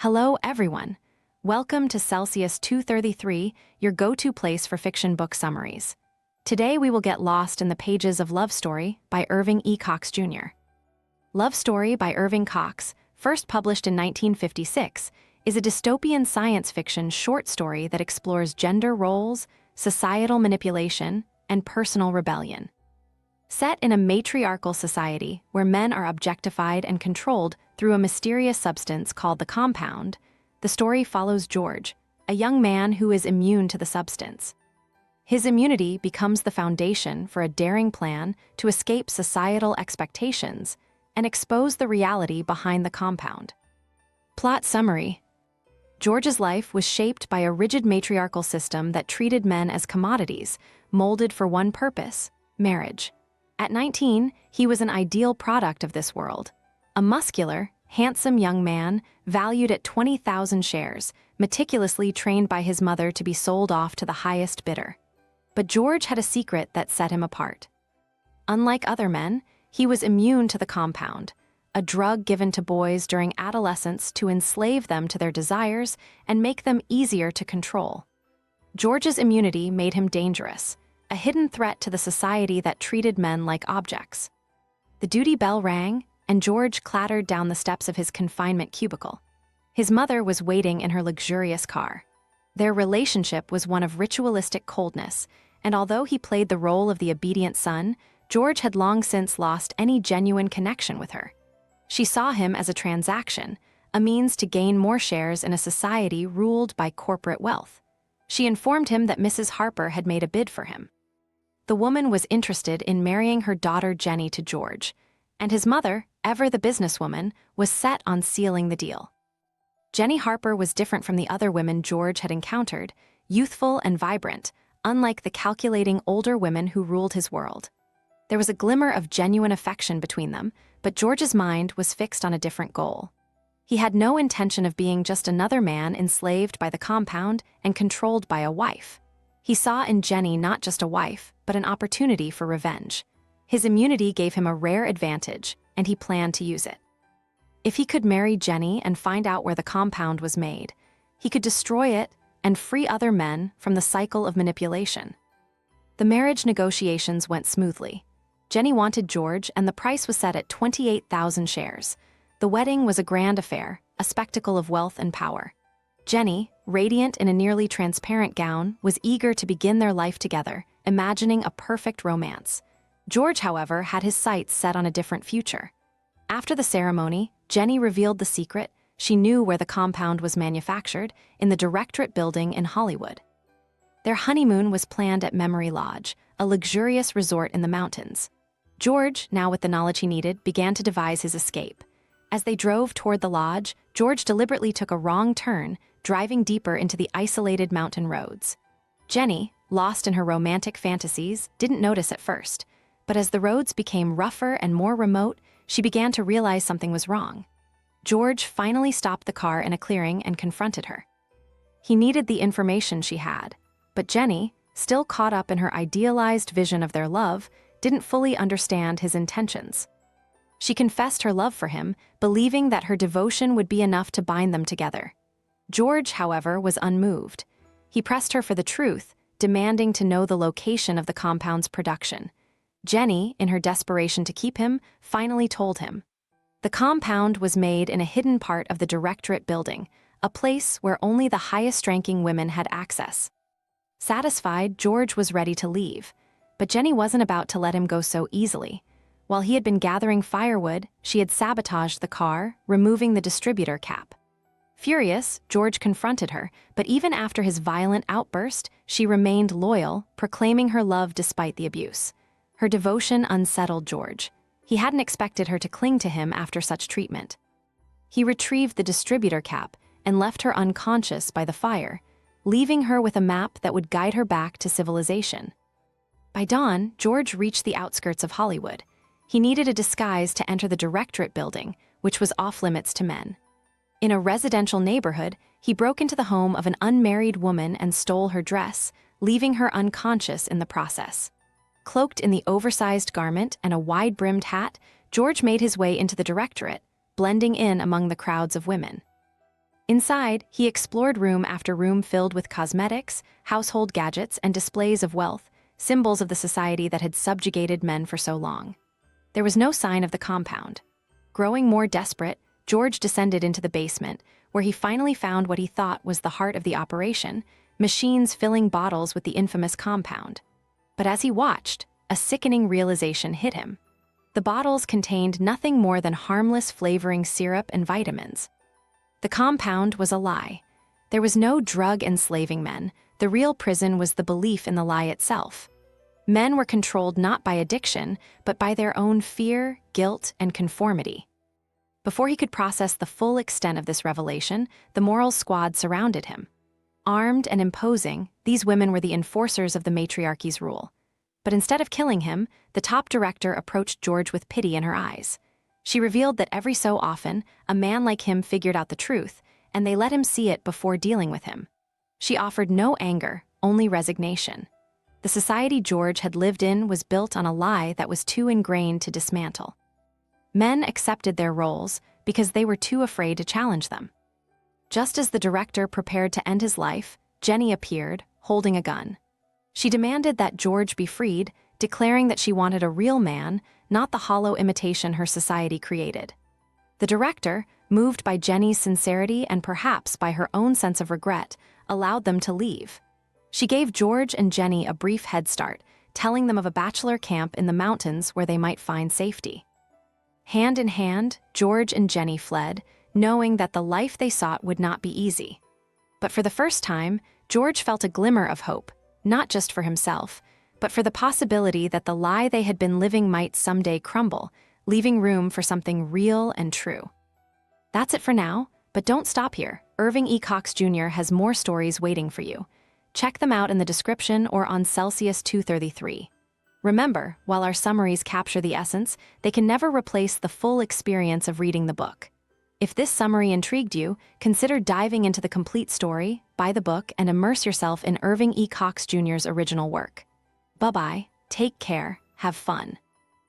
Hello, everyone. Welcome to Celsius 233, your go-to place for fiction book summaries. Today we will get lost in the pages of Love Story by Irving E. Cox, Jr. Love Story by Irving Cox, first published in 1956, is a dystopian science fiction short story that explores gender roles, societal manipulation, and personal rebellion. Set in a matriarchal society where men are objectified and controlled through a mysterious substance called the compound, the story follows George, a young man who is immune to the substance. His immunity becomes the foundation for a daring plan to escape societal expectations and expose the reality behind the compound. Plot summary: George's life was shaped by a rigid matriarchal system that treated men as commodities, molded for one purpose: marriage. At 19, he was an ideal product of this world. A muscular, handsome young man, valued at 20,000 shares, meticulously trained by his mother to be sold off to the highest bidder. But George had a secret that set him apart. Unlike other men, he was immune to the compound, a drug given to boys during adolescence to enslave them to their desires and make them easier to control. George's immunity made him dangerous, a hidden threat to the society that treated men like objects. The duty bell rang, and George clattered down the steps of his confinement cubicle. His mother was waiting in her luxurious car. Their relationship was one of ritualistic coldness, and although he played the role of the obedient son, George had long since lost any genuine connection with her. She saw him as a transaction, a means to gain more shares in a society ruled by corporate wealth. She informed him that Mrs. Harper had made a bid for him. The woman was interested in marrying her daughter Jenny to George, and his mother, ever the businesswoman, was set on sealing the deal. Jenny Harper was different from the other women George had encountered, youthful and vibrant, unlike the calculating older women who ruled his world. There was a glimmer of genuine affection between them, but George's mind was fixed on a different goal. He had no intention of being just another man enslaved by the compound and controlled by a wife. He saw in Jenny not just a wife, but an opportunity for revenge. His immunity gave him a rare advantage, and he planned to use it. If he could marry Jenny and find out where the compound was made, he could destroy it and free other men from the cycle of manipulation. The marriage negotiations went smoothly. Jenny wanted George, and the price was set at 28,000 shares. The wedding was a grand affair, a spectacle of wealth and power. Jenny, radiant in a nearly transparent gown, was eager to begin their life together, imagining a perfect romance. George, however, had his sights set on a different future. After the ceremony, Jenny revealed the secret. She knew where the compound was manufactured, in the Directorate building in Hollywood. Their honeymoon was planned at Memory Lodge, a luxurious resort in the mountains. George, now with the knowledge he needed, began to devise his escape. As they drove toward the lodge, George deliberately took a wrong turn, driving deeper into the isolated mountain roads. Jenny, lost in her romantic fantasies, didn't notice at first, but as the roads became rougher and more remote, she began to realize something was wrong. George finally stopped the car in a clearing and confronted her. He needed the information she had, but Jenny, still caught up in her idealized vision of their love, didn't fully understand his intentions. She confessed her love for him, believing that her devotion would be enough to bind them together. George, however, was unmoved. He pressed her for the truth, demanding to know the location of the compound's production. Jenny, in her desperation to keep him, finally told him. The compound was made in a hidden part of the Directorate building, a place where only the highest-ranking women had access. Satisfied, George was ready to leave, but Jenny wasn't about to let him go so easily. While he had been gathering firewood, she had sabotaged the car, removing the distributor cap. Furious, George confronted her, but even after his violent outburst, she remained loyal, proclaiming her love despite the abuse. Her devotion unsettled George. He hadn't expected her to cling to him after such treatment. He retrieved the distributor cap and left her unconscious by the fire, leaving her with a map that would guide her back to civilization. By dawn, George reached the outskirts of Hollywood. He needed a disguise to enter the Directorate building, which was off-limits to men. In a residential neighborhood, he broke into the home of an unmarried woman and stole her dress, leaving her unconscious in the process. Cloaked in the oversized garment and a wide-brimmed hat, George made his way into the Directorate, blending in among the crowds of women. Inside, he explored room after room filled with cosmetics, household gadgets, and displays of wealth, symbols of the society that had subjugated men for so long. There was no sign of the compound. Growing more desperate, George descended into the basement, where he finally found what he thought was the heart of the operation, machines filling bottles with the infamous compound. But as he watched, a sickening realization hit him. The bottles contained nothing more than harmless flavoring syrup and vitamins. The compound was a lie. There was no drug enslaving men. The real prison was the belief in the lie itself. Men were controlled not by addiction, but by their own fear, guilt, and conformity. Before he could process the full extent of this revelation, the moral squad surrounded him. Armed and imposing, these women were the enforcers of the matriarchy's rule. But instead of killing him, the top director approached George with pity in her eyes. She revealed that every so often, a man like him figured out the truth, and they let him see it before dealing with him. She offered no anger, only resignation. The society George had lived in was built on a lie that was too ingrained to dismantle. Men accepted their roles because they were too afraid to challenge them. Just as the director prepared to end his life, Jenny appeared, holding a gun. She demanded that George be freed, declaring that she wanted a real man, not the hollow imitation her society created. The director, moved by Jenny's sincerity and perhaps by her own sense of regret, allowed them to leave. She gave George and Jenny a brief head start, telling them of a bachelor camp in the mountains where they might find safety. Hand in hand, George and Jenny fled, knowing that the life they sought would not be easy. But for the first time, George felt a glimmer of hope, not just for himself, but for the possibility that the lie they had been living might someday crumble, leaving room for something real and true. That's it for now, but don't stop here. Irving E. Cox Jr. has more stories waiting for you. Check them out in the description or on Celsius 233. Remember, while our summaries capture the essence, they can never replace the full experience of reading the book. If this summary intrigued you, consider diving into the complete story, buy the book, and immerse yourself in Irving E. Cox Jr.'s original work. Bye-bye, take care, have fun.